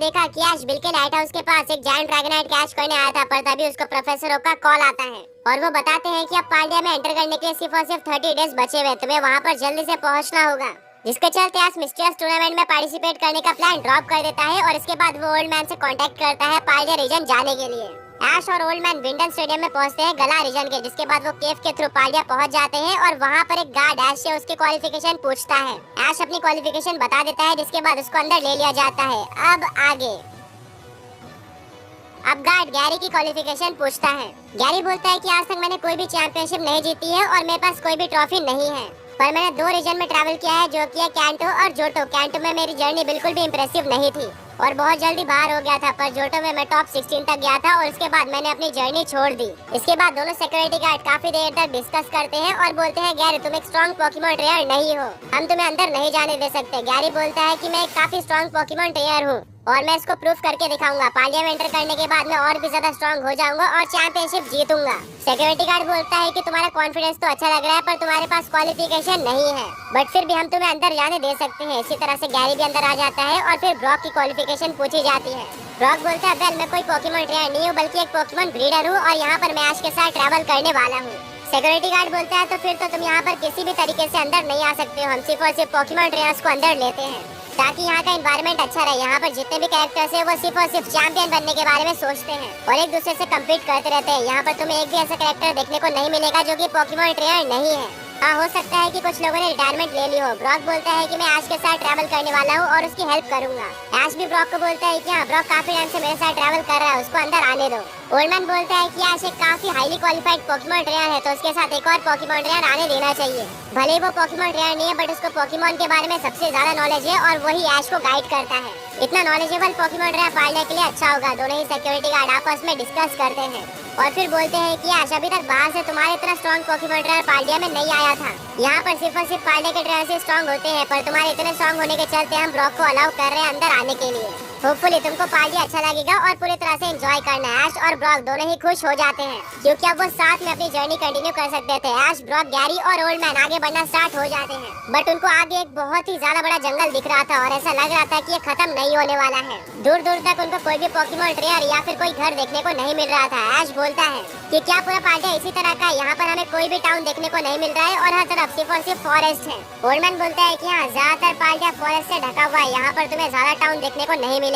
देखा कि ऐश बिल के लाइट हाउस के पास एक जायंट ड्रैगनाइट कैच करने आया था, पर तभी उसको प्रोफेसर ओक का कॉल आता है और वो बताते हैं कि अब पांड्या में एंटर करने के लिए सिर्फ और सिर्फ 30 डेज बचे हुए, तुम्हें वहाँ पर जल्दी से पहुँचना होगा। जिसके चलते ऐश मिस्टीरियस टूर्नामेंट में पार्टिसिपेट करने का प्लान ड्रॉप कर देता है और इसके बाद वो ओल्ड मैन से कांटेक्ट करता है पांड्या रीजन जाने के लिए। ऐश और ओल्ड मैन विंडन स्टेडियम में पहुंचते हैं गला रीजन के, जिसके बाद वो केव के थ्रू पांड्या पहुंच जाते हैं और वहां पर एक गार्ड ऐश से उसकी क्वालिफिकेशन पूछता है। ऐश अपनी क्वालिफिकेशन बता देता है, जिसके बाद उसको अंदर ले लिया जाता है। अब आगे गार्ड गैरी की क्वालिफिकेशन पूछता है। गैरी बोलता है कि आज तक मैंने कोई भी चैंपियनशिप नहीं जीती है और मेरे पास कोई भी ट्रॉफी नहीं है, पर मैंने 2 रीजन में ट्रैवल किया है, जो कि है कैंटो और जोटो। कैंटो में मेरी जर्नी बिल्कुल भी इंप्रेसिव नहीं थी और बहुत जल्दी बाहर हो गया था, पर जोटो में मैं टॉप 16 तक गया था और उसके बाद मैंने अपनी जर्नी छोड़ दी। इसके बाद दोनों सिक्योरिटी गार्ड काफी देर तक डिस्कस करते हैं और बोलते हैं गैरी तुम एक स्ट्रॉन्ग पोकेमॉन ट्रेनर नहीं हो, हम तुम्हें अंदर नहीं जाने दे सकते। गैरी बोलता है कि मैं एक काफी स्ट्रॉन्ग पोकेमॉन ट्रेनर हूँ और मैं इसको प्रूफ करके दिखाऊंगा। पार्लिया में एंटर करने के बाद मैं और भी ज्यादा स्ट्रॉन्ग हो जाऊंगा और चैंपियनशिप जीतूंगा। सिक्योरिटी गार्ड बोलता है कि तुम्हारा कॉन्फिडेंस तो अच्छा लग रहा है, पर तुम्हारे पास क्वालिफिकेशन नहीं है, बट फिर भी हम तुम्हें अंदर जाने दे सकते हैं। इसी तरह से गैरी भी अंदर आ जाता है और फिर ब्रॉक की क्वालिफिकेशन पूछी जाती है। ब्रॉक बोलता है वेल मैं कोई पोकेमॉन ट्रेनर नहीं हूँ, बल्कि एक पोकेमॉन ब्रीडर हूँ और यहाँ पर मैं ऐश के साथ ट्रैवल करने वाला हूँ। सिक्योरिटी गार्ड बोलता है तो फिर तो तुम यहाँ पर किसी भी तरीके से अंदर नहीं आ सकते हो, हम सिर्फ और सिर्फ पोकेमॉन ट्रेनर्स को अंदर लेते हैं ताकि यहाँ का एनवायरनमेंट अच्छा रहे। यहाँ पर जितने भी कैरेक्टर्स हैं वो सिर्फ और सिर्फ चैंपियन बनने के बारे में सोचते हैं और एक दूसरे से कम्पीट करते रहते हैं। यहाँ पर तुम्हें एक भी ऐसा कैरेक्टर देखने को नहीं मिलेगा जो कि पोकेमॉन ट्रेनर नहीं है। हाँ, हो सकता है कि कुछ लोगों ने रिटायरमेंट ले ली हो। ब्रॉक बोलता है कि मैं ऐश के साथ ट्रैवल करने वाला हूँ और उसकी हेल्प करूंगा। ऐश भी ब्रॉक को बोलता है कि हाँ, ब्रॉक काफी टाइम से मेरे साथ ट्रैवल कर रहा है, उसको अंदर आने दो। ओल्डमैन बोलता है कि ऐश एक काफी हाईली क्वालिफाइड पोकेमॉन ट्रेनर है, तो उसके साथ एक और पोकेमॉन ट्रेनर आने देना चाहिए। भले ही वो पोकेमॉन ट्रेनर नहीं है, बट उसको पोकेमॉन के बारे में सबसे ज्यादा नॉलेज है और वही ऐश को गाइड करता है। इतना नॉलेजेबल पोकेमॉन ट्रेनर पालने के लिए अच्छा होगा। दोनों ही सिक्योरिटी गार्ड आपस में डिस्कस करते हैं और फिर बोलते हैं कि ऐश अभी तक बाहर से तुम्हारे इतना स्ट्रॉन्ग पोकेमॉन ट्रेनर पाल्डिया में नहीं आया था। यहाँ पर सिर्फ और सिर्फ पाल्डिया के ट्रेनर से स्ट्रॉन्ग होते हैं, पर तुम्हारे इतने स्ट्रॉन्ग होने के चलते हम ब्रॉक को अलाउ कर रहे हैं अंदर आने के लिए। होपफुली तुमको पाल्डिया अच्छा लगेगा और पूरी तरह से एंजॉय करना। ऐश और ब्रॉक दोनों ही खुश हो जाते हैं क्योंकि अब वो साथ में अपनी जर्नी कंटिन्यू कर सकते थे। ऐश, ब्रॉक, गैरी और ओल्डमैन आगे बढ़ना स्टार्ट हो जाते हैं, बट उनको आगे एक बहुत ही ज्यादा बड़ा जंगल दिख रहा था और ऐसा लग रहा था कि ये खत्म नहीं होने वाला है। दूर दूर तक उनको कोई भी पोकेमॉन ट्रेनर या फिर कोई घर देखने को नहीं मिल रहा था। ऐश बोलता है कि क्या पूरा पाल्डिया इसी तरह का है, यहाँ पर हमें कोई भी टाउन देखने को नहीं मिल रहा है और हर तरफ सिर्फ और सिर्फ फॉरेस्ट है। ओल्डमैन बोलता है कि हाँ, ज्यादातर पाल्डिया फॉरेस्ट से ढका हुआ है, यहाँ पर तुम्हें ज्यादा टाउन देखने को नहीं मिलेंगे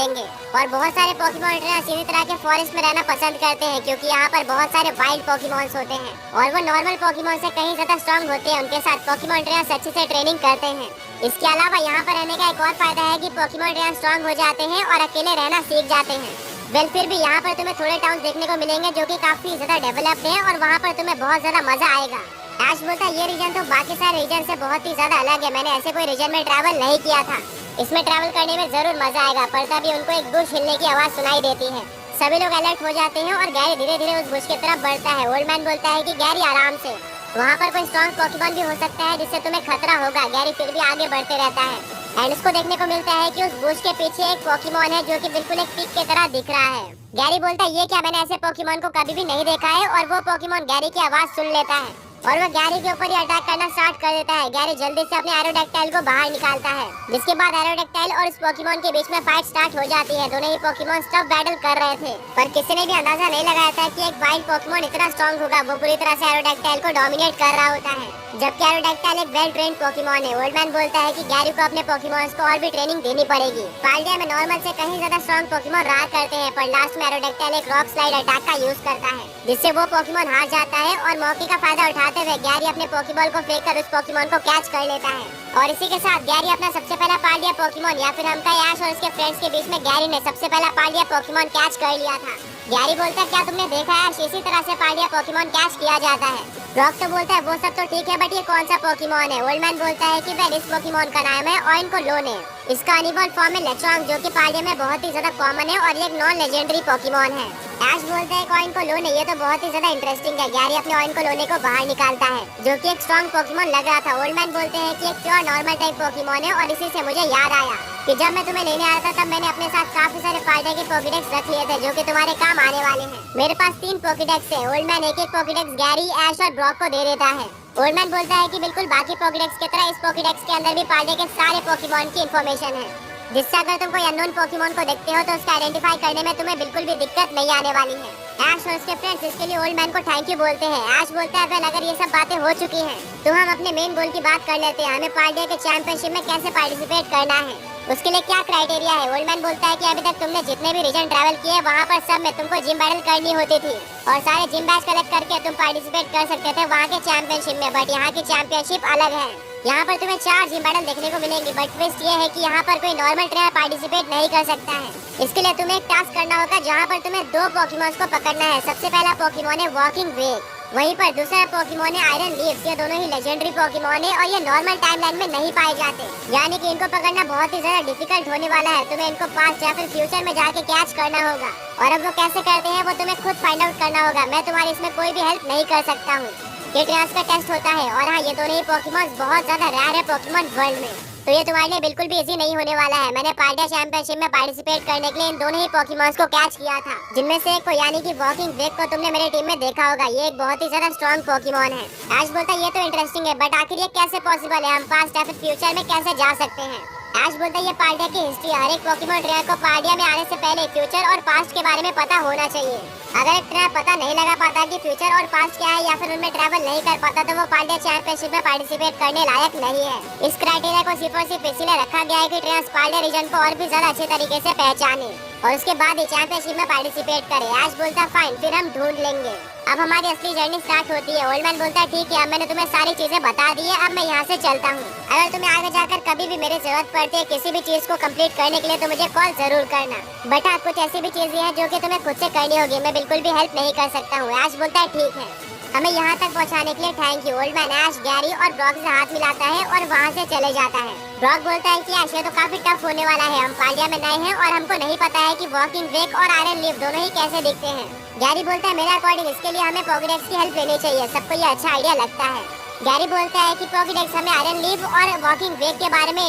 और बहुत सारे पोकेमॉन ट्रेनर इसी तरह के फॉरेस्ट में रहना पसंद करते हैं क्योंकि यहाँ पर बहुत सारे वाइल्ड पोकेमॉन्स होते हैं और वो नॉर्मल पोकेमॉन से कहीं ज्यादा स्ट्रॉन्ग होते हैं। उनके साथ पोकेमॉन ट्रेनर्स अच्छे से ट्रेनिंग करते हैं। इसके अलावा यहाँ पर रहने का एक और फायदा है कि पोकेमॉन ट्रेनर स्ट्रॉन्ग हो जाते हैं और अकेले रहना सीख जाते हैं। वेल, फिर भी यहाँ पर तुम्हें थोड़े टाउन देखने को मिलेंगे जो कि काफी ज्यादा डेवलप्ड है और वहाँ पर तुम्हें बहुत ज्यादा मजा आएगा। ऐश बोलता है ये रीजन तो बाकी सारे रीजन से बहुत ही ज्यादा अलग है, मैंने ऐसे कोई रीजन में ट्रैवल नहीं किया था, इसमें ट्रैवल करने में जरूर मजा आएगा। पर तभी उनको एक बुश हिलने की आवाज सुनाई देती है। सभी लोग अलर्ट हो जाते हैं और गैरी धीरे धीरे उस बुश की तरफ बढ़ता है। ओल्डमैन बोलता है कि गैरी आराम से, वहाँ पर कोई स्ट्रॉन्ग पोकेमॉन भी हो सकता है जिससे तुम्हें खतरा होगा। गैरी फिर भी आगे बढ़ते रहता है एंड उसको देखने को मिलता है कि उस बुश के पीछे एक पोकेमॉन है जो कि बिल्कुल एक पिग की तरह दिख रहा है। गैरी बोलता है ये क्या, मैंने ऐसे पोकेमॉन को कभी भी नहीं देखा है और वो पोकेमॉन गैरी की आवाज सुन लेता है और वो गैरी के ऊपर ही अटैक करना स्टार्ट कर देता है। गैरी जल्दी से अपने एरोडैक्टाइल को बाहर निकालता है, जिसके बाद एरोडैक्टाइल और उस पोकेमॉन के बीच में फाइट स्टार्ट हो जाती है। दोनों ही पोकेमॉन टफ बैटल कर रहे थे, पर किसी ने भी अंदाजा नहीं लगाया था कि एक वाइल्ड पोकेमॉन इतना स्ट्रॉन्ग होगा। वो पूरी तरह से एरोडैक्टाइल को डोमिनेट कर रहा होता है, जबकि एरोडैक्टाइल एक वेल ट्रेन्ड पोकेमॉन है। ओल्डमैन बोलता है कि गैरी को अपने पोकेमॉन्स को और भी ट्रेनिंग देनी पड़ेगी। पाल्डिया में नॉर्मल से कहीं ज्यादा स्ट्रॉन्ग पोकेमॉन रहा करते हैं, पर लास्ट में एरोडैक्टाइल एक रॉक स्लाइड अटैक का यूज करता है, जिससे वो पोकेमॉन हार जाता है और मौके का फायदा उठाते हुए गैरी अपने पोकेबॉल को फेंककर उस पोकेमॉन को कैच कर लेता है और इसी के साथ गैरी अपना सबसे पहला पाल्डिया पोकेमॉन या फिर हमका ऐश और उसके फ्रेंड्स के बीच में गैरी ने सबसे पहला पाल्डिया पोकेमॉन कैच कर लिया था। गैरी बोलता है क्या तुमने देखा है ऐश, इसी तरह से पाल्डिया पोकेमॉन कैच किया जाता है। ब्रॉक तो बोलता है वो सब तो ठीक है, बट ये कौन सा पोकेमॉन है। ओल्डमैन बोलता है कि वेल इस पोकेमॉन का नाम है ओइनकोलोने, इसका अनिमल फॉर्म है लेचोंग जो कि पाल्डिया में बहुत ही ज्यादा कॉमन है और ये एक नॉन लेजेंडरी पोकेमॉन है। ऐश बोलता है ओइनकोलोने, ये तो बहुत ही ज्यादा इंटरेस्टिंग है। गैरी अपने ओइनकोलोने को बाहर निकालता है जो कि एक स्ट्रॉन्ग पोकेमॉन लग रहा था। ओल्डमैन बोलते हैं कि एक प्योर नॉर्मल टाइप पोकेमॉन है और इसी से मुझे याद आया कि जब मैं तुम्हें लेने आया था तब मैंने अपने साथ काफी सारे पाल्डिया के पोकेडेक्स रख लिए थे जो कि तुम्हारे काम आने वाले हैं। मेरे पास 3 पोकेडेक्स है। ओल्डमैन एक एक पोकेडेक्स गैरी, ऐश और ब्रॉक को दे देता है। ओल्डमैन बोलता है कि बिल्कुल बाकी पोकेडेक्स की तरह इस पोकेडेक्स के अंदर भी पाल्डिया के सारे पोकेमॉन की इंफॉर्मेशन है। जिससे अगर तुम कोई अननोन पोकेमोन को देखते हो तो उसको आइडेंटिफाई करने में तुम्हें बिल्कुल भी दिक्कत नहीं आने वाली है। ऐश और उसके फ्रेंड्स इसके लिए ओल्ड मैन को थैंक यू बोलते हैं। ऐश बोलता है वेल अगर ये सब बातें हो चुकी हैं तो हम अपने मेन गोल की बात कर लेते हैं। हमें पार्डिया के चैंपियनशिप में कैसे पार्टिसिपेट करना है, उसके लिए क्या क्राइटेरिया है। ओल्ड मैन बोलता है कि अभी तक तुमने जितने भी रीजन ट्रैवल किए वहाँ पर सब में तुमको जिम बैटल करनी होती थी और सारे जिम बैच कलेक्ट करके तुम पार्टिसिपेट कर सकते थे वहाँ के चैंपियनशिप में। बट यहाँ की चैंपियनशिप अलग है। यहाँ पर तुम्हें 4 जिम बैटल देखने को मिलेंगी। बट ट्विस्ट ये है कि यहाँ पर कोई नॉर्मल ट्रेनर पार्टिसिपेट नहीं कर सकता है। इसके लिए तुम्हें एक टास्क करना होगा जहाँ पर तुम्हें 2 पोकेमॉन्स को पकड़ना है। सबसे पहला पोकेमॉन है वॉकिंग वेग, वहीं पर दूसरा पोकेमॉन है आयरन लीव्स। ये दोनों ही लेजेंडरी पोकेमॉन है और ये नॉर्मल टाइमलाइन में नहीं पाए जाते, यानी कि इनको पकड़ना बहुत ही ज्यादा डिफिकल्ट होने वाला है। तुम्हें इनको पास्ट या फिर फ्यूचर में जाके कैच करना होगा और अब वो कैसे करते हैं वो तुम्हें खुद फाइंड आउट करना होगा। मैं तुम्हारी इसमें कोई भी हेल्प नहीं कर सकता हूँ। ये ट्रांस का टेस्ट होता है और हाँ, ये दोनों ही पोकेमॉन बहुत ज्यादा रेयर है पोकेमॉन वर्ल्ड में, तो ये तुम्हारे लिए बिल्कुल भी इजी नहीं होने वाला है। मैंने पार्डिया चैंपियनशिप में पार्टिसिपेट करने के लिए इन दोनों ही पोकेमॉन्स को कैच किया था, जिनमें से एक को यानी कि वॉकिंग वेग को तुमने मेरे टीम में देखा होगा। ये एक बहुत ही ज्यादा स्ट्रॉन्ग पोकेमॉन है। ऐश बोलता है ये तो इंटरेस्टिंग है बट आखिर ये कैसे पॉसिबल है, हम पास्ट या फिर फ्यूचर में कैसे जा सकते हैं। ऐश बोलता है ये पार्डिया की हिस्ट्री है। हर एक पोकेमॉन ट्रेनर को पार्डिया में आने से पहले फ्यूचर और पास्ट के बारे में पता होना चाहिए। अगर एक ट्रेनर पता नहीं लगा पाता कि फ्यूचर और पास्ट क्या है या फिर उनमें ट्रैवल नहीं कर पाता तो वो पार्डिया चैंपियनशिप में पार्टिसिपेट करने लायक नहीं है। इस क्राइटेरिया को सिर्फ और सिर्फ इसलिए रखा गया है कि ट्रेनर्स पार्डिया रीजन को और भी ज्यादा अच्छे तरीके से पहचाने और उसके बाद ही चैंपियनशिप में पार्टिसिपेट करे। ऐश बोलता है फाइन, फिर हम ढूंढ लेंगे। अब हमारी असली जर्नी स्टार्ट होती है। ओल्ड मैन बोलता है ठीक है, अब मैंने तुम्हें सारी चीजें बता दी है, अब मैं यहाँ से चलता हूँ। अगर तुम्हें आगे जाकर कभी भी मेरी जरूरत पड़ती है किसी भी चीज को कंप्लीट करने के लिए तो मुझे कॉल जरूर करना। बट हाँ, कुछ ऐसी भी चीजें हैं जो कि तुम्हें खुद से करनी होगी, मैं बिल्कुल भी हेल्प नहीं कर सकता हूँ। ऐश बोलता है ठीक है, हमें यहाँ तक पहुँचाने के लिए thank you. Old man Ash, Gary और ब्रॉक से हाथ मिलाता है और वहाँ से चले जाता है। ब्रॉक बोलता है कि ऐश ये तो काफी टफ होने वाला है, हम पार्डिया में नए हैं और हमको नहीं पता है कि वॉकिंग वेग और आयरन लीफ दोनों ही कैसे दिखते हैं। गैरी बोलता है मेरे अकॉर्डिंग इसके लिए हमें पोकेडेक्स की हेल्प लेनी चाहिए, सबको ये अच्छा आइडिया लगता है। गैरी बोलता है कि पोकेडेक्स हमें आयरन लीफ और वॉकिंग वेग के बारे में